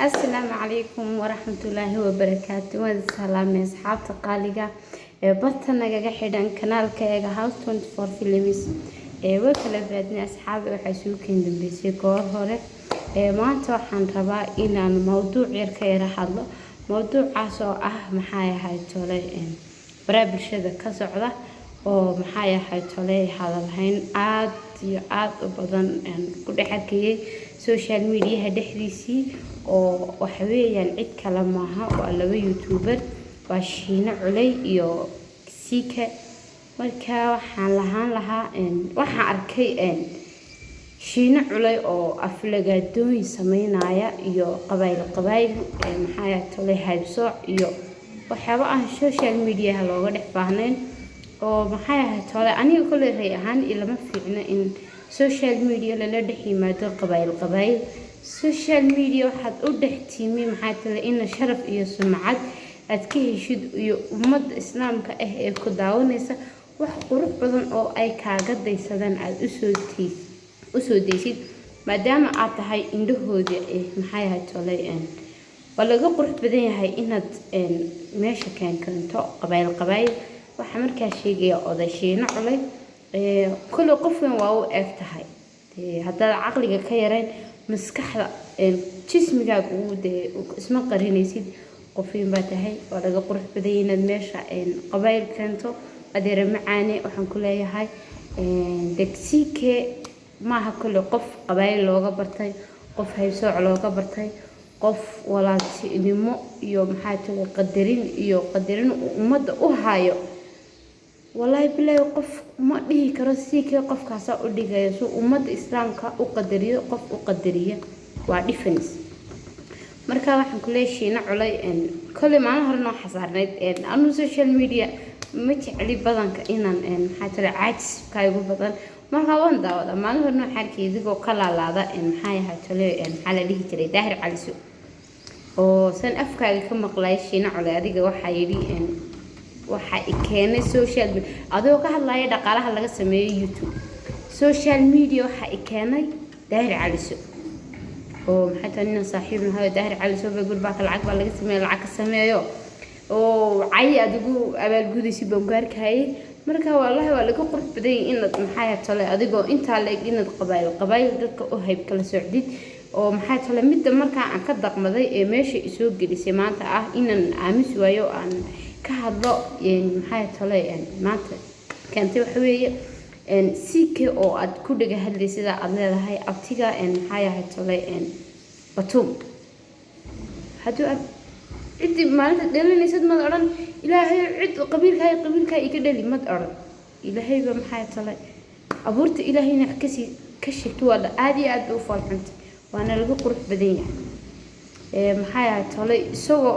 السلام عليكم ورحمة الله وبركاته. والسلام يا أصحاب تقاليقة برتنا جا حيدان كنال كيجا هاوس 24 فيلمز وكلا بعدنا أصحاب وحسوكين دبيسي كور هورك ما أنت وحن ربا إن الموضوع يركي رحلة موضوع عصو محايا هاي تولي برابر شذا كسعودة ومحايا هاي تولي هذا الحين عاد وبدن كل حكي سوشيال ميديا هدحريسي oo waxa weeyaan cid kale maaha waa laba youtuber waa Shiina Culay iyo Siika marka waxaan waxaan arkay Shiina Culay oo aflagaadooyin sameynaya iyo qabayl maxay tolay haybso iyo waxyaabo aan social media looga dhex baahnayn oo maxay tolay aniga kulay ray ahaan ilama fiicna in social media la dhex yimaado qabayl social media waxaad u dhextiimi maxay tahay in sharaf iyo sumcad aad ka heshid iyo ummadda islaamka ee ku daawanaysa wax qurux badan oo ay kaaga daysadaan aad u soo deysid maadaama aad tahay indhahooda maxay tahay waa laga qurux badan yahay inaad meesha keento qabayl waxa markaa sheegaya oday Shiina Culay kullu qofkan waa u eg tahay hadda aqliga ka yareen maskaxda jismigaaga uu isma qarinaysid qofin baa tahay oo laga qurux badan inaad meesha qabayl keento adeer macaane waxaan ku leeyahay degsiike maaha kullu qof qabayl looga bartay qof haysooc looga bartay qof walaaltinimo iyo maxay tahay qadarin ummadda u haayo والله بلا قف ما ديه كرسيك قف كاسا وديغايا سو امد اسلامka u qadariyo qof u qadariyo waa difference marka waxaan ku leeyahay Shiina Culay kale ma horno xasaarneed anu social media ma jecli badanka inaan maxay tahay caajis ka igu badan marka waan daawada ma horno xarkiidigo kala laada maxay tahay xala dhihi jiray Daahir Caliso oo san afkaaga ka maqlay Shiina Culay adiga waxa yiri waxa keenay social media adoo ka hadlaya dhaqaalaha laga sameeyo YouTube social media waxa keenay Daahir Caliso oo maxay tahay saaxiibna Daahir Caliso ba gurbaaka lacag baa laga sameeyo oo ay adigu abaalgudisi bangaarkay marka wallahi waa laga qurux badan in maxay tahay adigoo inta leeg inaad qabayl dadka u hayb kala socdid oo maxay tahay mid marka aan ka daqmaday ee meesha isoo gelisay maanta inaan aamis waayo aan ka hadlo maxay tahay maanta keentay waxa weeye siike oo aad ku dhiga hadlaysida aad leedahay abtiga maxay tahay batum haduu cid maalinta dheelanaysid mad oran ilaahay cid qabiilka iga dhali mad oran ilaahay ba maxay tahay abuurta ilaahayna ka sheegto wala aad iyo aad u falxanta waana lagu qurux badan yahay maxay tahay isagoo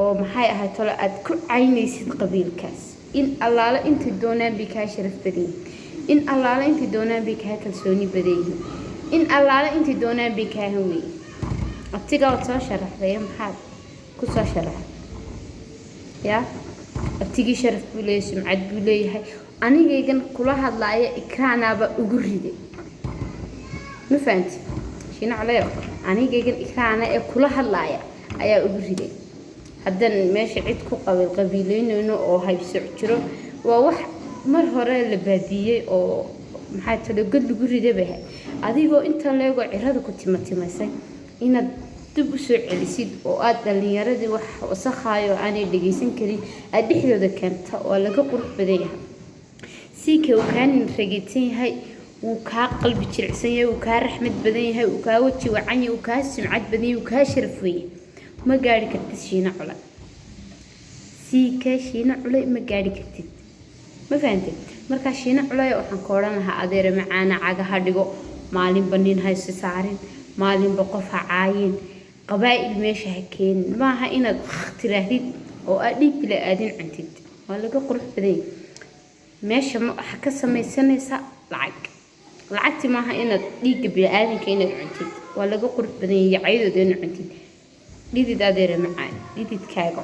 oo maxay ahayd tolo aad ku caynaysid qabiilkaas in allaala inta doonaan bi ka sharaf badan in allaala inta doonaan bi ka kalsooni badan in allaala inta doonaan bi ka hawi abtiga soo sharaxday maxaad ku soo sharaxay ya abtigi sharaf buu leeyahay sumcad buu leeyahay anigaygan kula hadlaaya ikraanaba ugu riday ma fahanti Shiina Culay anigaygan ikraana ee kula hadlaaya ayaa ugu riday hadan meesha cid ku qabiileynayno oo haybso jiro waa wax mar hore la baadiyay oo maxay tahay god lagu riday adigoo inta leego cirada ku timatimaysay inaad dib u soo celisid oo aad dhalinyaradii wax wasakhayo aanay dhageysan karin aad dhixdooda keenta oo laga qurux badan yahay siika uu kaan ragitan yahay uu ka qalbi jilicsan yahay uu ka raxmad badan yahay uu ka waji wacan yahay uu ka sumcad badan yahay uu ka sharaf weyn ma gaari kartid Shiina Culay siika Shiina Culay ma gaari kartid ma fahanteen marka Shiina Culay waxaan ka oranahay adeer macaana cagaha dhigo maalin banin hayso saarin maalin qof caayin qabayl meesha keen maaha inaad tirahdid oo aad dhig bila aadin cuntid waa laga qurux badan meesha waxa ka samaysanaysa lacagti maaha inaad dhig bila aadinka inaad cuntid waa laga qurux badan yacaydooda inaad cuntid dhidid adeer macaan dhididkaaga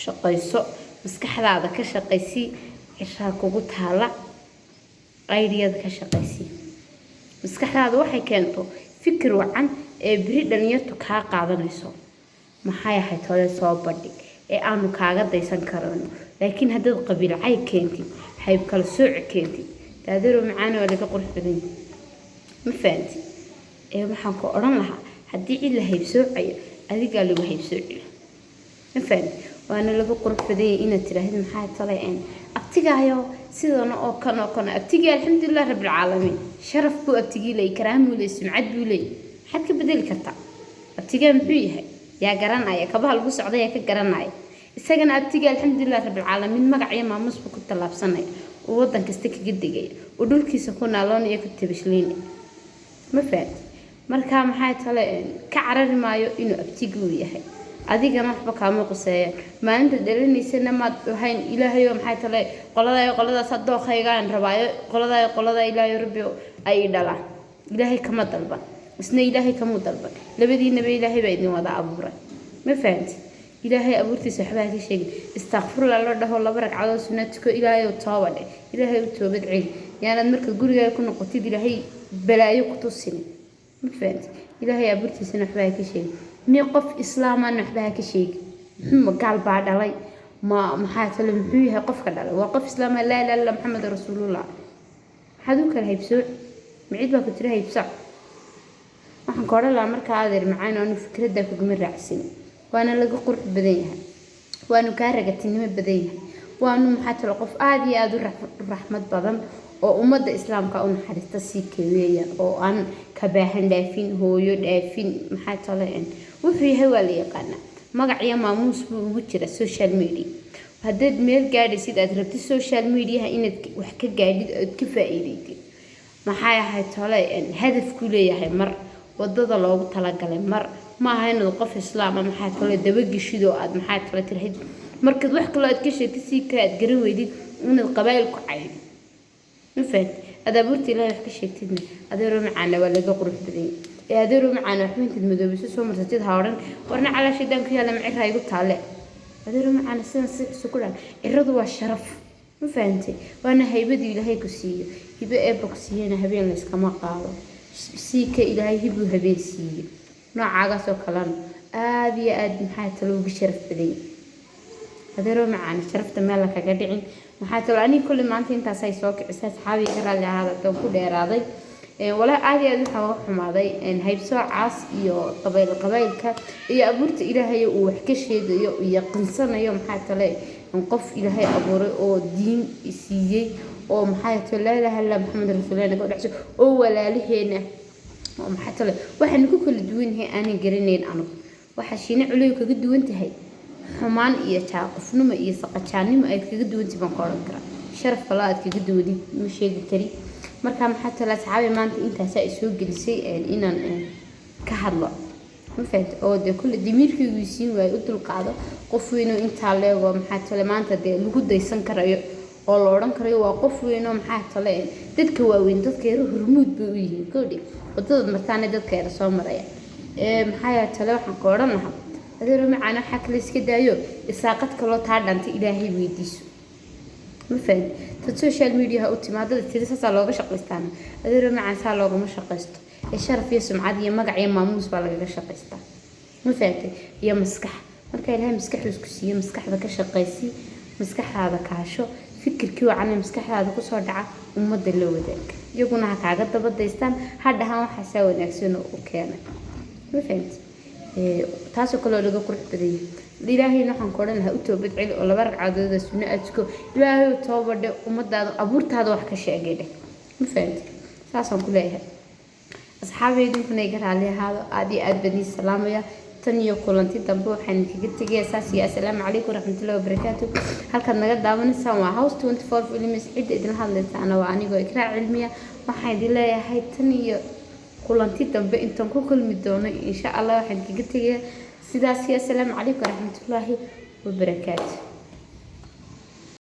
shaqayso maskaxdaada ka shaqaysi cishaa kugu taala qayriyada ka shaqaysi maskaxdaada waxay keento fikir wacan biri dhalinyartu kaa qaadanayso maxay ahayd hore soo bandhig aanu kaaga daysan karano laakiin haddaad qabiil cay keentid hayb kala sooc keentid taadeero macaan oo laga qurux badan ma fahanti waxaan ku oran lahaa haddii cid la hayb soocayo adigaa lagu hayb soociyo ma fahanti waana laga qurux badan inaad tiraahdo maxay talay abtigaayo sidana oo kan abtigii alxamdulilah rabbil caalamiin sharaf buu abtigii leey karaamo leey sumcad buu leey maxaad ka bedeli kartaa abtigaa muxuu yahay yaa garanaya kabaha lagu socday yaa ka garanaya isagana abtigaa alxamdulilah rabbil caalamiin magac iyo maamuus buu ku talaabsanay oo wadan kasta kaga degay oo dhulkiisa ku naaloon iyo ku tabashleyn ma fahanti marka maxay talay ka carari maayo inuu abtiguu yahay adigana waxba kaama quseeyeen maalinta dhalinaysana maad lahayn ilaahay oo maxay talay qoladaas dookhaygaan rabaayo qolada ilaahay rabbi ay dhalaan ilaahay kama dalban isna ilaahay kama dalban labadiinaba ilaahay baa idin wada abuuray ma fahanti ilaahay abuurtiisa waxba ka sheegay istaghfirullah la dhaho laba ragcadood sunnadko ilaahay oo toobad ilaahay oo toobad ceel yaanad marka guriga ku noqotid ilaahay balaayo ku tusin ma fahanti ilaahay abuurtiisa waxba ka sheegay ni qof islaaman waxba ka sheegay gaal baa dhalay ma maxaa tale muxuu yahay qofka dhalay waa qof islaam la ilaaha illa muhammad rasuulullah haduu kala haybsoo micid baa ku tira haybsac waxaan ka oran lahaa marka adeer macaan oo fikradda ku gumar raacsin waana laga qurux badan yahay waanu ka ragatinimo badan yahay waanu maxaa tale qof aad iyo aad u raxmad badan oo ummadda islaamka u naxariista si keeweeya oo aan ka baahan dhaafin hooyo dhaafin maxaa tale wuxuu yahay waa la yaqaana magac iyo maamuus buu ugu jira social media haddaad meel gaadhaysid aad rabtid social media inaad wax ka gaadhid oo ka faa'iideeyid maxay ahayd tole hadaf ku leeyahay mar wadada loogu talagalay mar ma aha inaad qof islaam ama maxaa tole daba gishid oo aad maxaa tole tirahid markaad wax kale aad ka sheegtid si ka aad garan weydid inaad qabaayl ku cayd ma fahanti adaabirta ilaahay wax ka sheegtidna adeero macaan waa laga qurux badan adeero macaan wax intid madoobiso soo marsatid hawran warna calaashidan ku yaala macir igu taale adeero macaan sidan si ku dhan iradu waa sharaf ma fahanti waana haybadii ilaahay ku siiyo hibe eebba ku siiyana habeen la iskama qaado si ka ilaahay hibu habeen siiyo noocaagaas oo kalan aad iyo aad maxaa talo ugu sharaf badan adeero macaan sharafta meel la kaga dhicin maxaa talo ani kulli maanta intaas ay soo kicisay saxaabi ka raali ahaada ku dheeraaday wala aad iyo aad waxa uga xumaaday haybsoo caas iyo qabaylka iyo abuurta ilaahay uu wax ka sheegayo iyo qinsanayo maxaa tale qof ilaahay abuuray oo diin siiyay oo maxaa tale la ilaaha illa muhammad rasuulullah ka dhaxso oo walaaliheena oo maxaa tale waxaan ku kala duwan yahay aan garanayn anigu waxa shiina culay kaga duwan tahay xumaan iyo jaaqofnimo iyo saqajaanimo ay kaga duwan tahay baan qoran karaa sharaf kale aad kaga duwadi ma sheegi kari marka maxaa tala saxaabi maanta intaas ay soo gelisay inaan ka hadlo ma fahanti oo de kulli dimiirkaygu siin way u dulqaado qof weyn oo inta leego maxaa tala maanta de lagu daysan karayo oo la oran karayo waa qof weyn oo maxaa tala dadka waaweyn dadka yar hormuud bay u yihiin koodhi wadada martaana dadka yar soo maraya maxaa tala waxaan ka oran lahaa adeero macaan waxa kale iska daayo isaaqad kale taa dhantay ilaahay weydiiso ma fahanti dad social media u timaadada tirisa looga shaqeystaan adeero macaan saa loogama shaqeysto sharaf iyo sumcad iyo magac iyo maamuus baa laga shaqeystaa ma fahanti iyo maskax marka ilaahay maskaxda isku siiyo maskaxda ka shaqeysi maskaxdaada kaasho fikirkii wacan maskaxdaada ku soo dhaca ummadda la wadaag iyaguna ha kaaga daba daystaan hadhahan waxa saa wanaagsan oo keenay ma fahanti taasoo kale laga qurux badan ilaahay waxaan ku oran lahaa u toobad celi oo laba ragcadood sunna aadko ilaahay toobadhe ummadaada abuurtaada wax ka sheegay ma fahanti saasaan ku leeyahay asxaabeedu inay garaali ahaado aad iyo aad bani salaamaya tan iyo kulanti dambe waxaan kaga tagay asaasi assalaamu calaykum waraxmatullaahi wabarakaatuh halkaad naga daawanaysaan waa house 24 films cid idin hadlaysaana waa anigoo ikraac cilmiya waxaan idin leeyahay tan iyo kulanti dambe intaan ku kulmi doono insha Allah waxaan kaga tagay sidaas assalaamu calaykum waraxmatullaahi wabarakaatuh